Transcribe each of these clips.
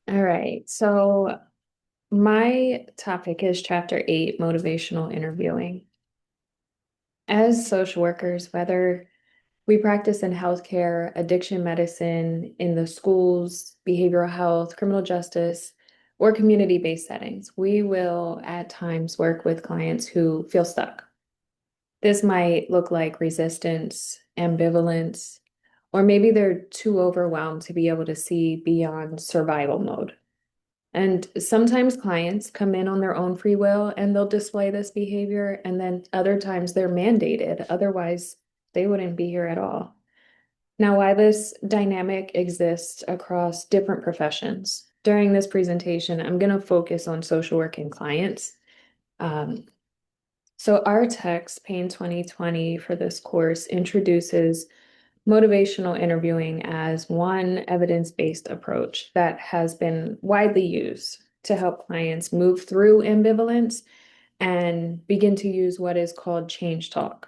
All right. So my topic is chapter 8, motivational interviewing. As social workers, whether we practice in healthcare, addiction medicine, in the schools, behavioral health, criminal justice, or community-based settings, we will at times work with clients who feel stuck. This might look like resistance, ambivalence, or maybe they're too overwhelmed to be able to see beyond survival mode. And sometimes clients come in on their own free will and they'll display this behavior. And then other times they're mandated. Otherwise, they wouldn't be here at all. Now, why this dynamic exists across different professions. During this presentation, I'm going to focus on social work and clients. Um, so our text, Pain 2020 for this course, introduces motivational interviewing as one evidence-based approach that has been widely used to help clients move through ambivalence and begin to use what is called change talk.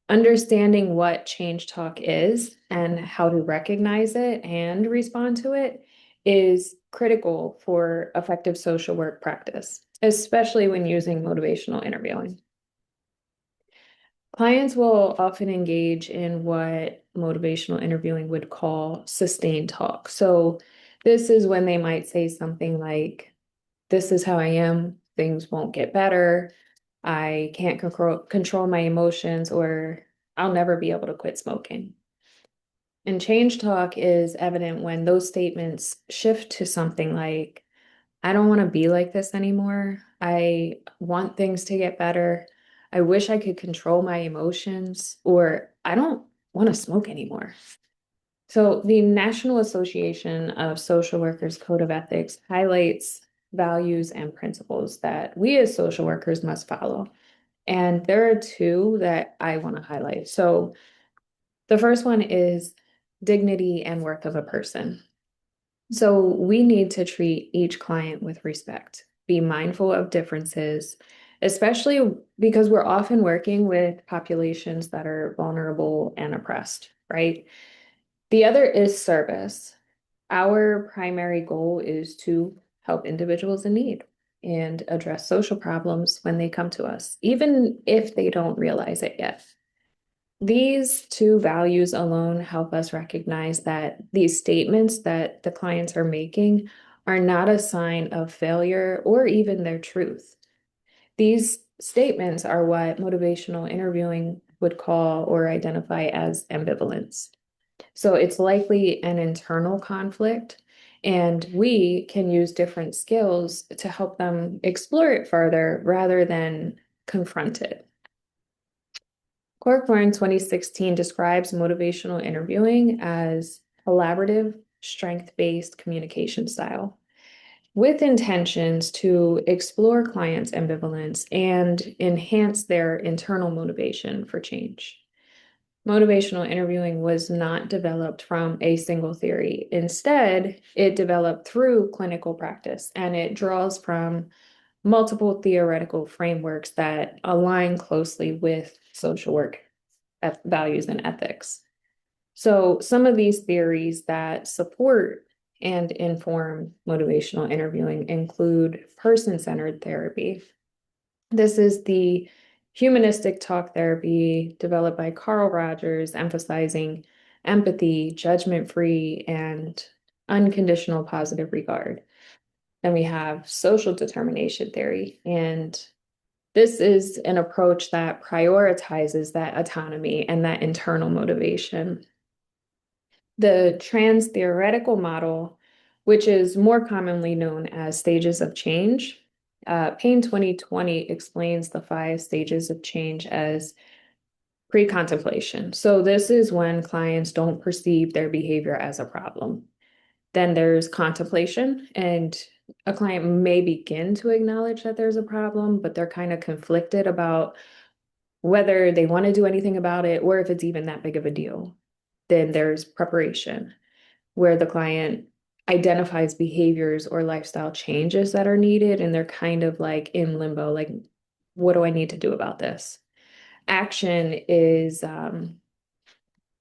Understanding what change talk is and how to recognize it and respond to it is critical for effective social work practice, especially when using motivational interviewing. Clients will often engage in what motivational interviewing would call sustained talk. So, this is when they might say something like, "This is how I am, things won't get better, I can't control my emotions, or I'll never be able to quit smoking." And change talk is evident when those statements shift to something like, "I don't want to be like this anymore. I want things to get better. I wish I could control my emotions," or "I don't want to smoke anymore." So, the National Association of Social Workers Code of Ethics highlights values and principles that we as social workers must follow. And there are two that I want to highlight. So, the first one is dignity and worth of a person. So we need to treat each client with respect, be mindful of differences, especially because we're often working with populations that are vulnerable and oppressed, right? The other is service. Our primary goal is to help individuals in need and address social problems when they come to us, even if they don't realize it yet. These two values alone help us recognize that these statements that the clients are making are not a sign of failure or even their truth. These statements are what motivational interviewing would call or identify as ambivalence. So it's likely an internal conflict, and we can use different skills to help them explore it further rather than confront it. Corcoran 2016 describes motivational interviewing as collaborative, strength-based communication style with intentions to explore clients' ambivalence and enhance their internal motivation for change. Motivational interviewing was not developed from a single theory. Instead, it developed through clinical practice, and it draws from multiple theoretical frameworks that align closely with social work values and ethics. So, some of these theories that support and inform motivational interviewing include person-centered therapy. This is the humanistic talk therapy developed by Carl Rogers, emphasizing empathy, judgment-free, and unconditional positive regard. Then we have social determination theory, and this is an approach that prioritizes that autonomy and that internal motivation. The trans theoretical model, which is more commonly known as stages of change, Payne 2020 explains the 5 stages of change as pre-contemplation. So this is when clients don't perceive their behavior as a problem. Then there's contemplation, and a client may begin to acknowledge that there's a problem, but they're kind of conflicted about whether they want to do anything about it or if it's even that big of a deal. Then there's preparation, where the client identifies behaviors or lifestyle changes that are needed, and they're kind of like in limbo, like, what do I need to do about this? Action is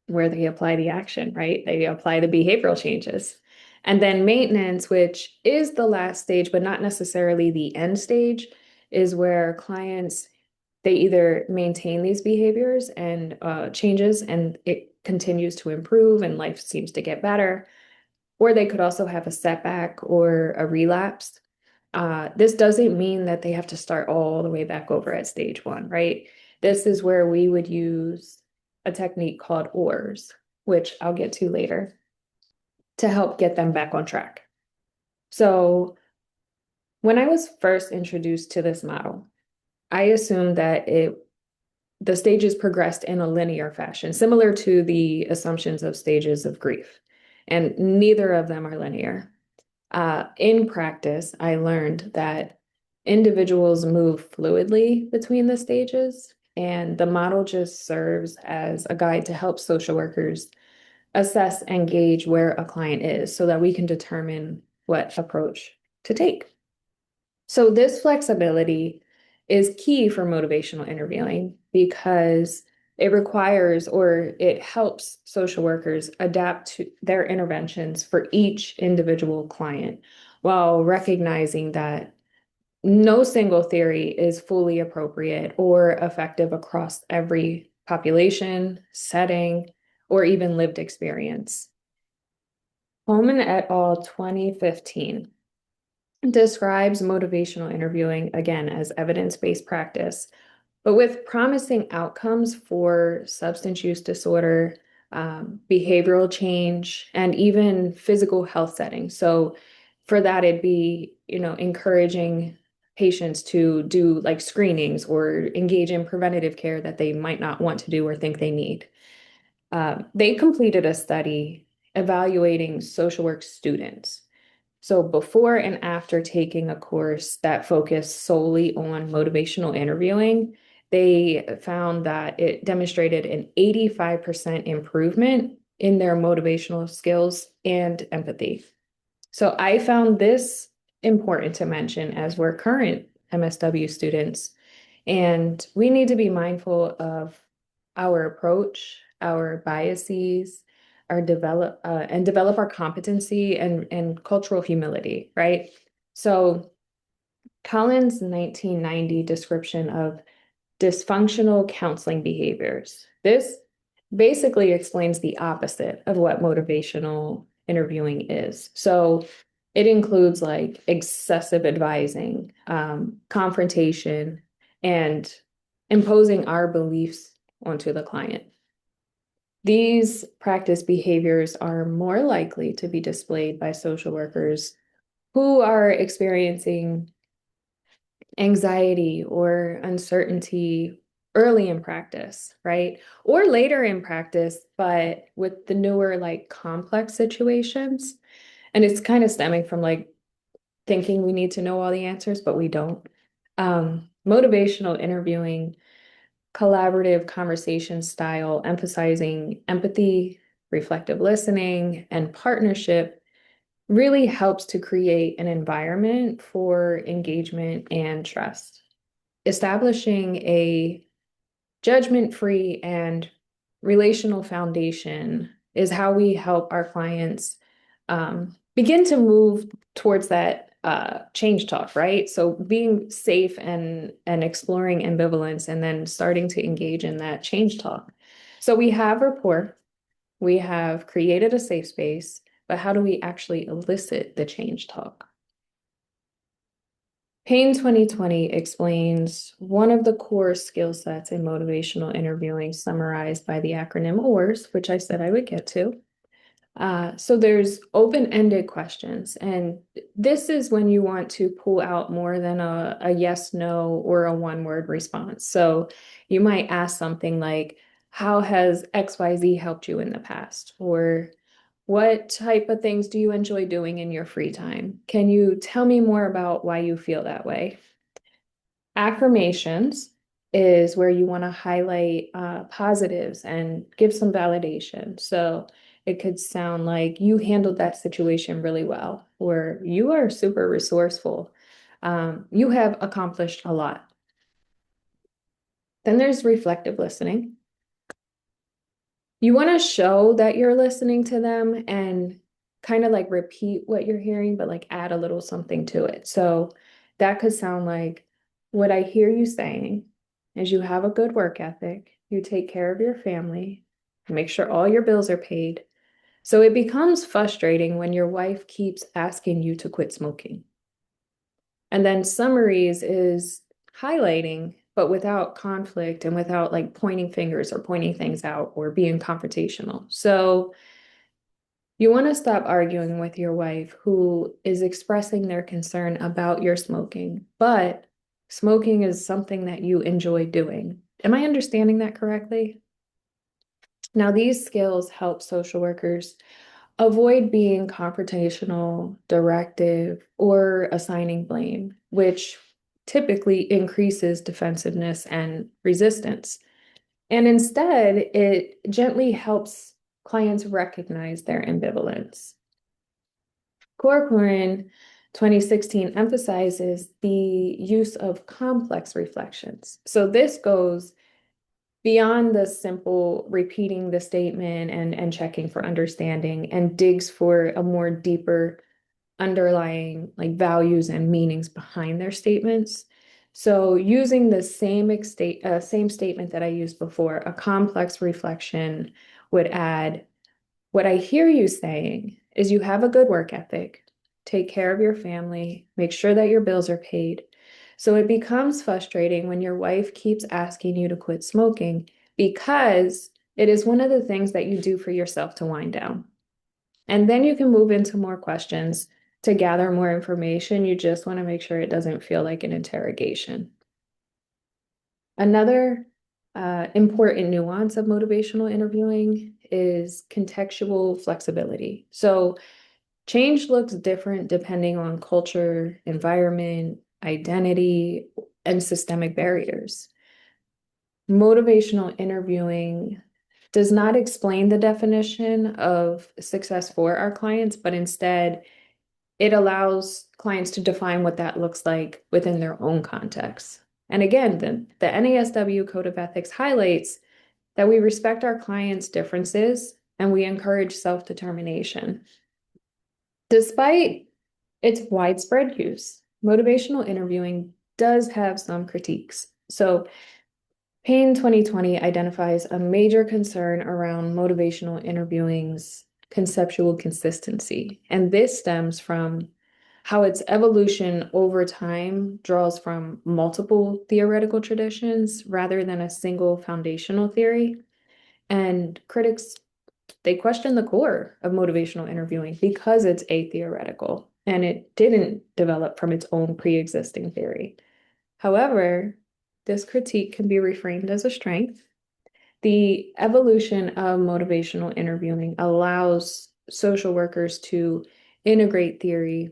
where they apply the action, right? They apply the behavioral changes. And then maintenance, which is the last stage, but not necessarily the end stage, is where clients they either maintain these behaviors and changes and it continues to improve and life seems to get better, or they could also have a setback or a relapse. This doesn't mean that they have to start all the way back over at stage one, right? This is where we would use a technique called ORS, which I'll get to later, to help get them back on track. So when I was first introduced to this model, I assumed that the stages progressed in a linear fashion, similar to the assumptions of stages of grief. And neither of them are linear. In practice, I learned that individuals move fluidly between the stages, and the model just serves as a guide to help social workers assess and gauge where a client is so that we can determine what approach to take. So this flexibility is key for motivational interviewing because it requires or it helps social workers adapt to their interventions for each individual client while recognizing that no single theory is fully appropriate or effective across every population, setting, or even lived experience. Holman et al. 2015 describes motivational interviewing again as evidence-based practice, but with promising outcomes for substance use disorder, behavioral change, and even physical health settings. So for that, it'd be, encouraging patients to do like screenings or engage in preventative care that they might not want to do or think they need. They completed a study evaluating social work students. So before and after taking a course that focused solely on motivational interviewing, they found that it demonstrated an 85% improvement in their motivational skills and empathy. So I found this important to mention as we're current MSW students, and we need to be mindful of our approach, our biases, our develop our competency and cultural humility, right? So Collins' 1990 description of dysfunctional counseling behaviors. This basically explains the opposite of what motivational interviewing is. So it includes like excessive advising, confrontation, and imposing our beliefs onto the client. These practice behaviors are more likely to be displayed by social workers who are experiencing anxiety or uncertainty early in practice, right? Or later in practice, but with the newer, like complex situations. And it's kind of stemming from like thinking we need to know all the answers, but we don't. Motivational interviewing, collaborative conversation style, emphasizing empathy, reflective listening, and partnership really helps to create an environment for engagement and trust. Establishing a judgment-free and relational foundation is how we help our clients begin to move towards that change talk, right? So being safe and exploring ambivalence and then starting to engage in that change talk. So we have rapport, we have created a safe space, but how do we actually elicit the change talk? Payne 2020 explains one of the core skill sets in motivational interviewing summarized by the acronym ORS, which I said I would get to. So there's open-ended questions, and this is when you want to pull out more than a yes, no, or a one-word response. So you might ask something like, how has XYZ helped you in the past? Or what type of things do you enjoy doing in your free time? Can you tell me more about why you feel that way? Affirmations is where you want to highlight positives and give some validation. So it could sound like you handled that situation really well, or you are super resourceful. You have accomplished a lot. Then there's reflective listening. You want to show that you're listening to them and kind of like repeat what you're hearing, but like add a little something to it. So that could sound like, what I hear you saying is you have a good work ethic, you take care of your family, make sure all your bills are paid. So it becomes frustrating when your wife keeps asking you to quit smoking. And then summaries is highlighting, but without conflict and without like pointing fingers or pointing things out or being confrontational. So you want to stop arguing with your wife who is expressing their concern about your smoking, but smoking is something that you enjoy doing. Am I understanding that correctly? Now, these skills help social workers avoid being confrontational, directive, or assigning blame, which typically increases defensiveness and resistance. And instead, it gently helps clients recognize their ambivalence. Corcoran 2016 emphasizes the use of complex reflections. So this goes beyond the simple repeating the statement and checking for understanding and digs for a more deeper underlying like values and meanings behind their statements. So using the same statement that I used before, a complex reflection would add, what I hear you saying is you have a good work ethic, take care of your family, make sure that your bills are paid. So it becomes frustrating when your wife keeps asking you to quit smoking because it is one of the things that you do for yourself to wind down. And then you can move into more questions to gather more information. You just want to make sure it doesn't feel like an interrogation. Another important nuance of motivational interviewing is contextual flexibility. So change looks different depending on culture, environment, identity, and systemic barriers. Motivational interviewing does not explain the definition of success for our clients, but instead it allows clients to define what that looks like within their own context. And again, the NASW Code of Ethics highlights that we respect our clients' differences and we encourage self-determination. Despite its widespread use, motivational interviewing does have some critiques. So Payne 2020 identifies a major concern around motivational interviewing's conceptual consistency. And this stems from how its evolution over time draws from multiple theoretical traditions rather than a single foundational theory. And critics, they question the core of motivational interviewing because it's atheoretical and it didn't develop from its own pre-existing theory. However, this critique can be reframed as a strength. The evolution of motivational interviewing allows social workers to integrate theory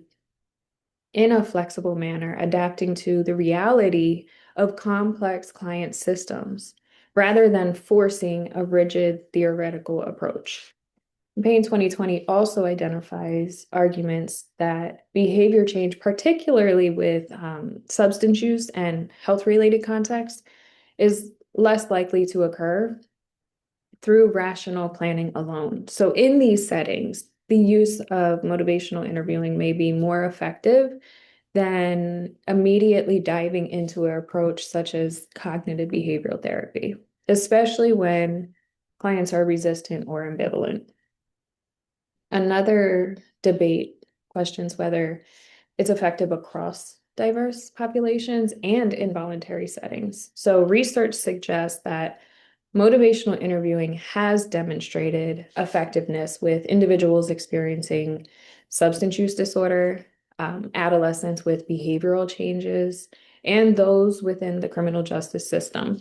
in a flexible manner, adapting to the reality of complex client systems rather than forcing a rigid theoretical approach. Payne 2020 also identifies arguments that behavior change, particularly with substance use and health-related contexts, is less likely to occur through rational planning alone. So in these settings, the use of motivational interviewing may be more effective than immediately diving into an approach such as cognitive behavioral therapy, especially when clients are resistant or ambivalent. Another debate questions whether it's effective across diverse populations and involuntary settings. So research suggests that motivational interviewing has demonstrated effectiveness with individuals experiencing substance use disorder, adolescents with behavioral changes, and those within the criminal justice system.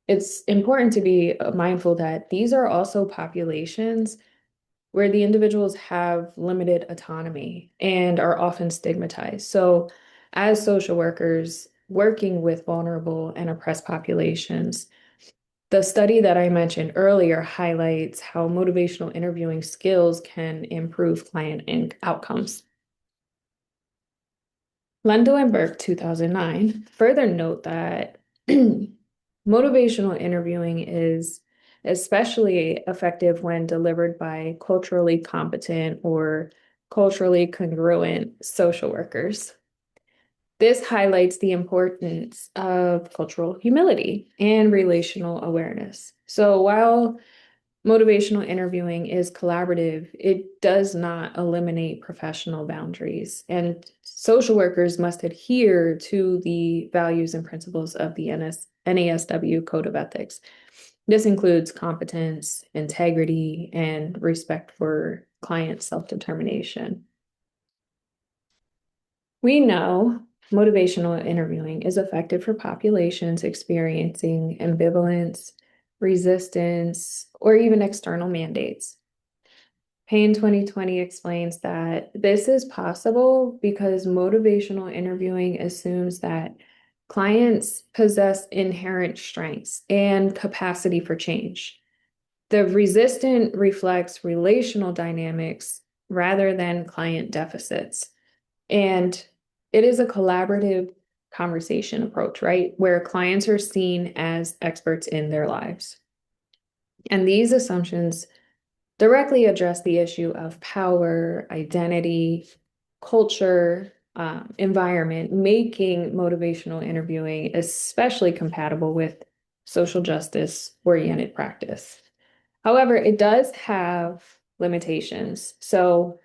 It's important to be mindful that these are also populations where the individuals have limited autonomy and are often stigmatized. So, as social workers working with vulnerable and oppressed populations, the study that I mentioned earlier highlights how motivational interviewing skills can improve client outcomes. Lendo and Burke, 2009, further note that motivational interviewing is especially effective when delivered by culturally competent or culturally congruent social workers. This highlights the importance of cultural humility and relational awareness. So while motivational interviewing is collaborative, it does not eliminate professional boundaries, and social workers must adhere to the values and principles of the NASW Code of Ethics. This includes competence, integrity, and respect for client self-determination. We know motivational interviewing is effective for populations experiencing ambivalence, resistance, or even external mandates. Payne 2020 explains that this is possible because motivational interviewing assumes that clients possess inherent strengths and capacity for change. The resistant reflects relational dynamics rather than client deficits. And it is a collaborative conversation approach, right? Where clients are seen as experts in their lives. And these assumptions directly address the issue of power, identity, culture, environment, making motivational interviewing especially compatible with social justice oriented practice. However, it does have limitations. So,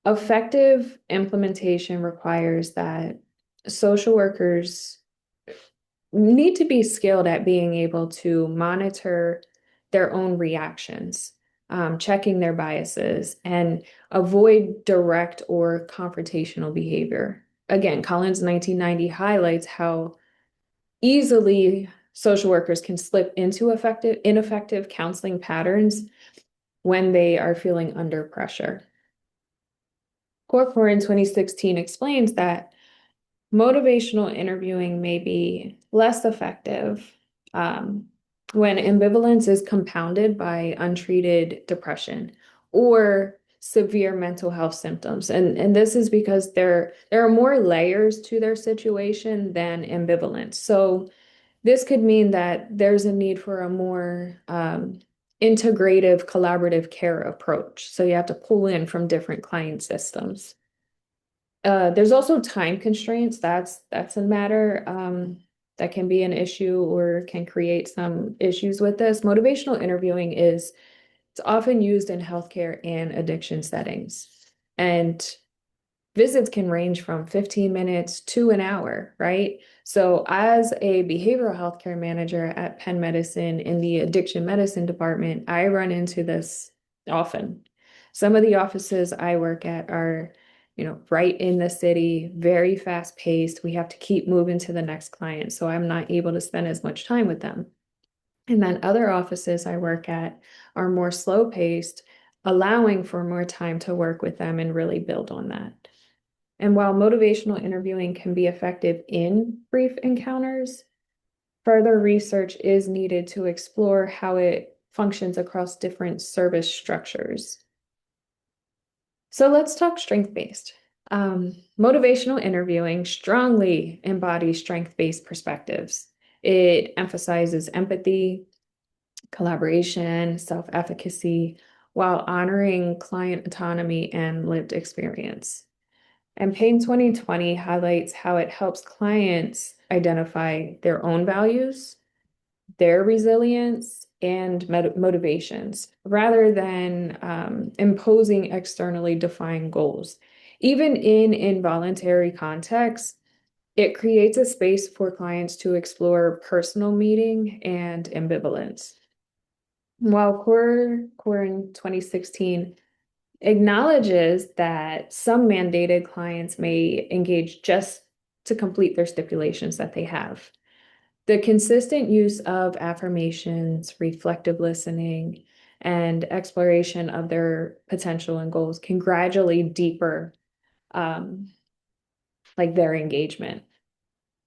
effective implementation requires that social workers need to be skilled at being able to monitor their own reactions, checking their biases, and avoid direct or confrontational behavior. Again, Collins 1990 highlights how easily social workers can slip into ineffective counseling patterns when they are feeling under pressure. Corcoran in 2016 explains that motivational interviewing may be less effective when ambivalence is compounded by untreated depression or severe mental health symptoms. And this is because there are more layers to their situation than ambivalence. So this could mean that there's a need for a more integrative, collaborative care approach. So you have to pull in from different client systems. There's also time constraints. That's a matter that can be an issue or can create some issues with this. Motivational interviewing it's often used in healthcare and addiction settings. And visits can range from 15 minutes to an hour, right? So as a behavioral healthcare manager at Penn Medicine in the addiction medicine department, I run into this often. Some of the offices I work at are, right in the city, very fast paced. We have to keep moving to the next client, so I'm not able to spend as much time with them. And then other offices I work at are more slow paced, allowing for more time to work with them and really build on that. And while motivational interviewing can be effective in brief encounters, further research is needed to explore how it functions across different service structures. So let's talk strength-based. Motivational interviewing strongly embodies strength-based perspectives. It emphasizes empathy, collaboration, self-efficacy, while honoring client autonomy and lived experience. And Payne 2020 highlights how it helps clients identify their own values, their resilience, and motivations rather than imposing externally defined goals. Even in involuntary contexts, it creates a space for clients to explore personal meaning and ambivalence. While Core in 2016 acknowledges that some mandated clients may engage just to complete their stipulations that they have. The consistent use of affirmations, reflective listening, and exploration of their potential and goals can gradually deeper their engagement.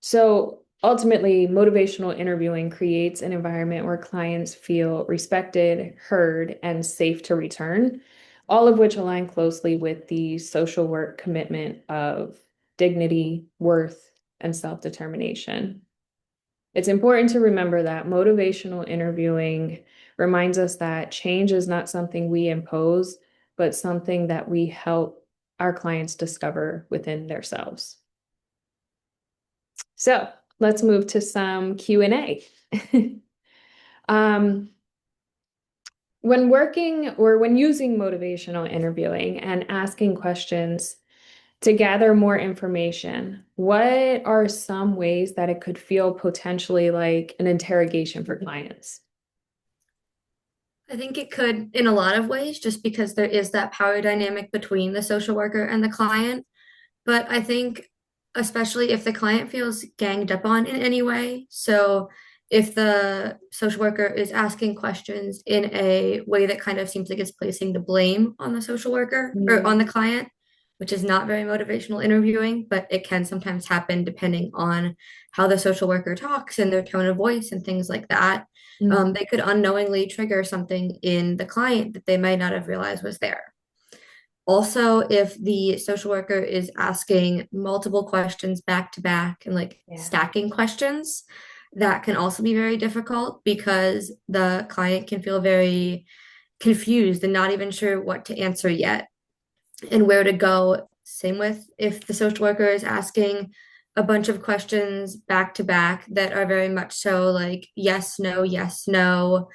So ultimately, motivational interviewing creates an environment where clients feel respected, heard, and safe to return, all of which align closely with the social work commitment of dignity, worth, and self-determination. It's important to remember that motivational interviewing reminds us that change is not something we impose, but something that we help our clients discover within themselves. So let's move to some Q&A. um, when working or when using motivational interviewing and asking questions to gather more information, what are some ways that it could feel potentially like an interrogation for clients? I think it could in a lot of ways, just because there is that power dynamic between the social worker and the client. But I think, especially if the client feels ganged up on in any way, so if the social worker is asking questions in a way that kind of seems like it's placing the blame on the social worker or on the Mm, client, which is not very motivational interviewing, but it can sometimes happen depending on how the social worker talks and their tone of voice and things like that. mm, They could unknowingly trigger something in the client that they might not have realized was there. Also, if the social worker is asking multiple questions back to back and like yeah. stacking questions, that can also be very difficult because the client can feel very confused and not even sure what to answer yet and where to go. Same with if the social worker is asking a bunch of questions back to back that are very much so like yes, no,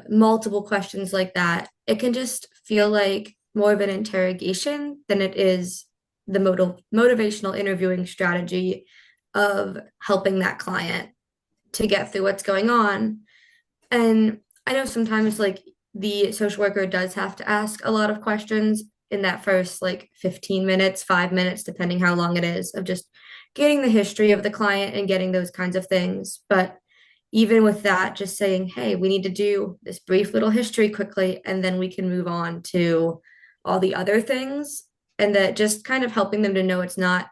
multiple questions like that. It can just feel like more of an interrogation than it is the motivational interviewing strategy of helping that client to get through what's going on. And I know sometimes like the social worker does have to ask a lot of questions in that first like 15 minutes, 5 minutes, depending how long it is, of just getting the history of the client and getting those kinds of things. But even with that, just saying, hey, we need to do this brief little history quickly, and then we can move on to all the other things. And that just kind of helping them to know it's not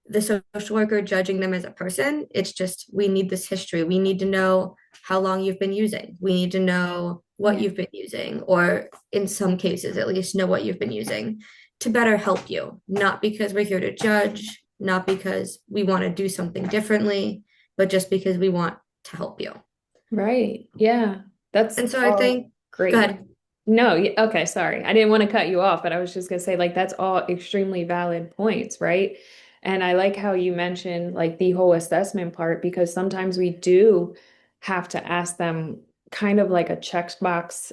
the social worker judging them as a person. It's just, we need this history. We need to know how long you've been using. We need to know what Yeah. you've been using, or in some cases, at least know what you've been using to better help you, not because we're here to judge, not because we want to do something differently, but just because we want to help you. Right. Yeah. That's And so I all think, great. good. No, okay, sorry. I didn't want to cut you off, but I was just gonna say like that's all extremely valid points, right? And I like how you mentioned like the whole assessment part because sometimes we do have to ask them kind of like a checkbox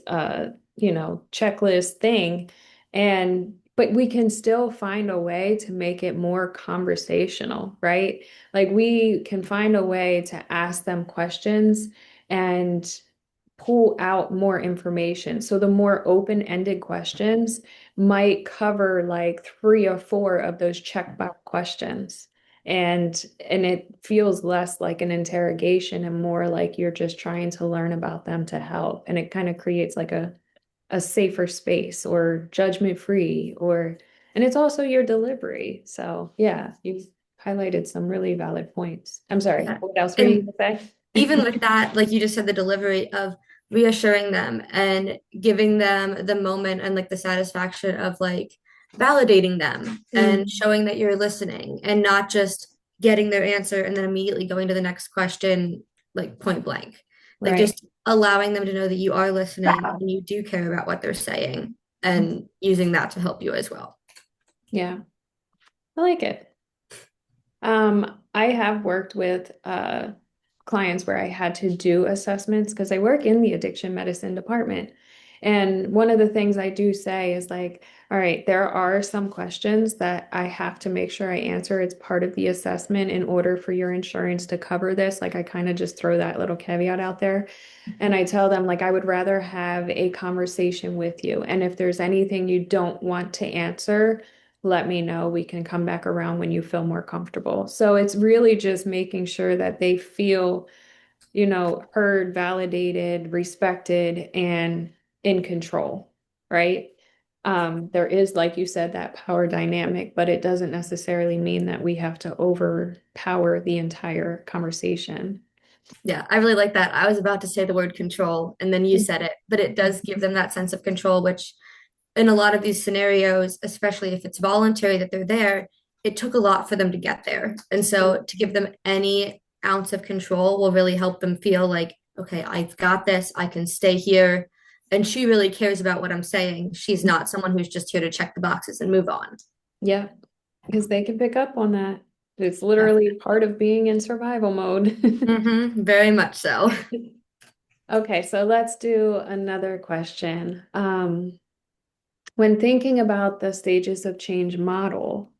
checklist thing. And but we can still find a way to make it more conversational, right? Like we can find a way to ask them questions and pull out more information. So the more open-ended questions might cover like three or four of those checkbox questions. And it feels less like an interrogation and more like you're just trying to learn about them to help. And it kind of creates like a safer space or judgment free or and it's also your delivery. So yeah, you've highlighted some really valid points. I'm sorry, Yeah. what else were you And gonna even say? with that, like you just said, the delivery of reassuring them and giving them the moment and like the satisfaction of like validating them and Mm, showing that you're listening and not just getting their answer and then immediately going to the next question, like point blank. Like right. just allowing them to know that you are listening and you do care about what they're saying and using that to help you as well. Yeah, I like it. I have worked with clients where I had to do assessments because I work in the addiction medicine department. And one of the things I do say is like, all right, there are some questions that I have to make sure I answer. It's part of the assessment in order for your insurance to cover this. Like I kind of just throw that little caveat out there. And I tell them like I would rather have a conversation with you. And if there's anything you don't want to answer, let me know. We can come back around when you feel more comfortable. So it's really just making sure that they feel, heard, validated, respected, and in control, right? There is, like you said, that power dynamic, but it doesn't necessarily mean that we have to overpower the entire conversation. Yeah, I really like that. I was about to say the word control and then you said it, but it does give them that sense of control, which in a lot of these scenarios, especially if it's voluntary that they're there, it took a lot for them to get there. And so to give them any ounce of control will really help them feel like, okay, I've got this, I can stay here and she really cares about what I'm saying. She's not someone who's just here to check the boxes and move on. Yeah, because they can pick up on that. It's Yeah. literally part of being in survival mode. Very much so. Okay, so let's do another question. When thinking about the stages of change model,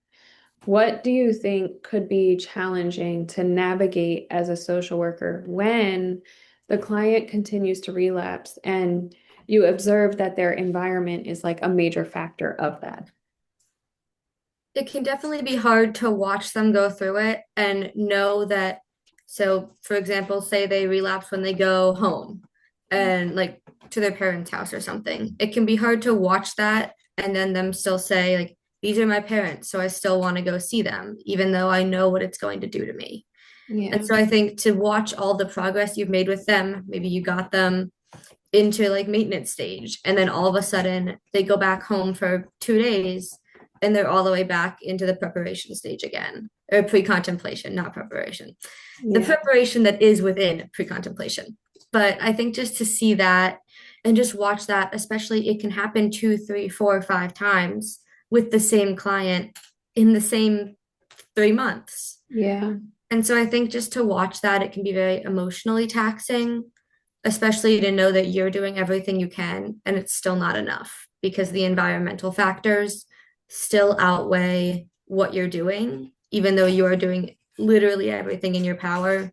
what do you think could be challenging to navigate as a social worker when the client continues to relapse and you observe that their environment is like a major factor of that? It can definitely be hard to watch them go through it and know that. So, for example, say they relapse when they go home and like to their parents' house or something. It can be hard to watch that and then them still say, like, these are my parents, so I still want to go see them, even though I know what it's going to do to me. And Yeah. so I think to watch all the progress you've made with them, maybe you got them into like maintenance stage and then all of a sudden they go back home for 2 days and they're all the way back into the preparation stage again, or pre-contemplation, not preparation, the Yeah. preparation that is within pre-contemplation. But I think just to see that and just watch that, especially it can happen 2, 3, 4, 5 times with the same client in the same 3 months. Yeah. And so I think just to watch that, it can be very emotionally taxing, especially to know that you're doing everything you can and it's still not enough because the environmental factors still outweigh what you're doing, even though you are doing literally everything in your power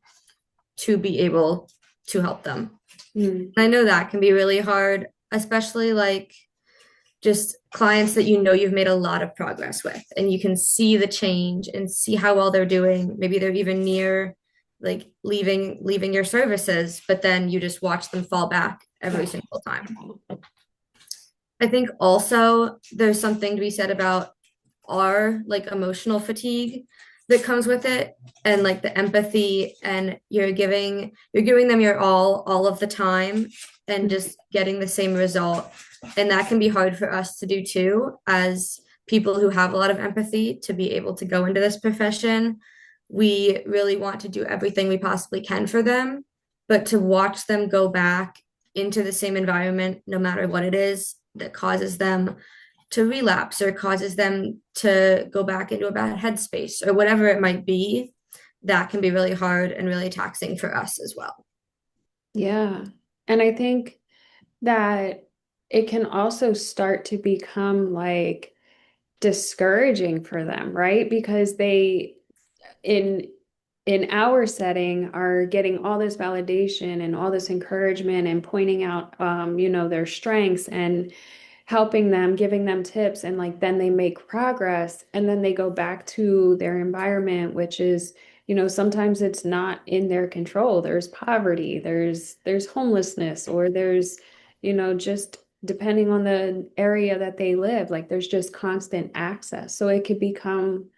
to be able to help them. Mm. I know that can be really hard, especially like just clients that you know you've made a lot of progress with and you can see the change and see how well they're doing. Maybe they're even near like leaving your services, but then you just watch them fall back every single time. I think also there's something to be said about our like emotional fatigue that comes with it and like the empathy, and you're giving them your all of the time and just getting the same result. And that can be hard for us to do too, as people who have a lot of empathy, to be able to go into this profession. We really want to do everything we possibly can for them, but to watch them go back into the same environment, no matter what it is that causes them to relapse or causes them to go back into a bad headspace or whatever it might be, that can be really hard and really taxing for us as well. Yeah. And I think that it can also start to become like discouraging for them, right? Because they in in our setting are getting all this validation and all this encouragement and pointing out their strengths and helping them, giving them tips, and like then they make progress and then they go back to their environment, which is, sometimes it's not in their control. There's poverty, there's homelessness, or there's, just depending on the area that they live, like there's just constant access. So it could become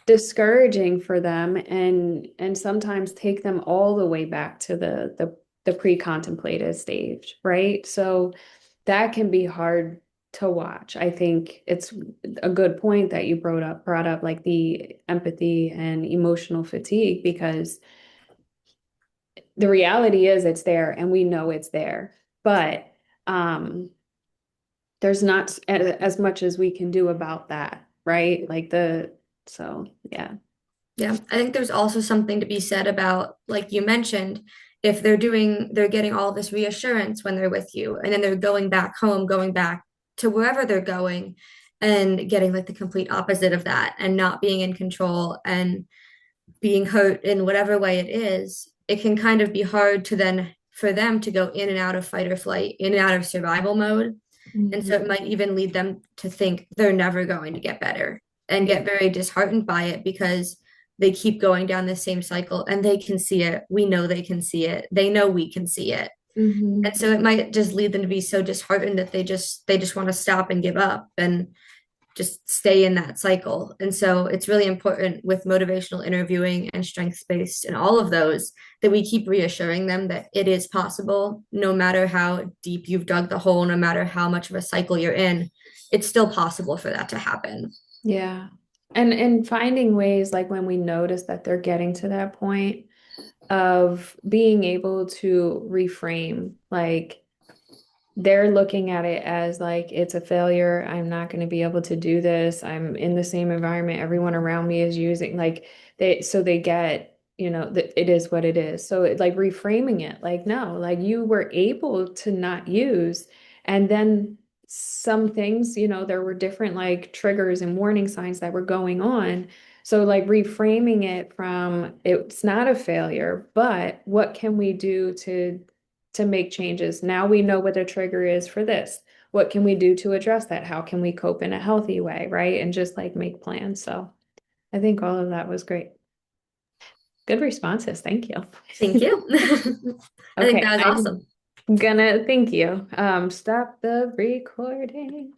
discouraging for them and sometimes take them all the way back to the pre-contemplative stage, right? So that can be hard to watch. I think it's a good point that you brought up like the empathy and emotional fatigue, because the reality is it's there and we know it's there, but um there's not as much as we can do about that, right? So yeah. Yeah, I think there's also something to be said about, like you mentioned, if they're getting all this reassurance when they're with you, and then they're going back home, going back to wherever they're going, and getting like the complete opposite of that, and not being in control and being hurt in whatever way it is, it can kind of be hard to then for them to go in and out of fight or flight, in and out of survival mode. And so Mhm. it might even lead them to think they're never going to get better and Yeah. get very disheartened by it because they keep going down the same cycle and they can see it. We know they can see it. They know we can see it. And Hmm. so it might just lead them to be so disheartened that they just want to stop and give up and just stay in that cycle. And so it's really important with motivational interviewing and strengths based and all of those that we keep reassuring them that it is possible, no matter how deep you've dug the hole, no matter how much of a cycle you're in, it's still possible for that to happen. Yeah. And finding ways like when we notice that they're getting to that point of being able to reframe, like they're looking at it as like it's a failure. I'm not going to be able to do this. I'm in the same environment everyone around me is using. Like they get, that it is what it is. So like reframing it, like no, like you were able to not use, and then some things, there were different like triggers and warning signs that were going on. So like reframing it from it's not a failure, but what can we do to make changes? Now we know what the trigger is for this. What can we do to address that? How can we cope in a healthy way, right? And just like make plans. So I think all of that was great. Good responses. Thank you. Thank you. I think Okay, that was awesome. I'm gonna thank you. Stop the recording.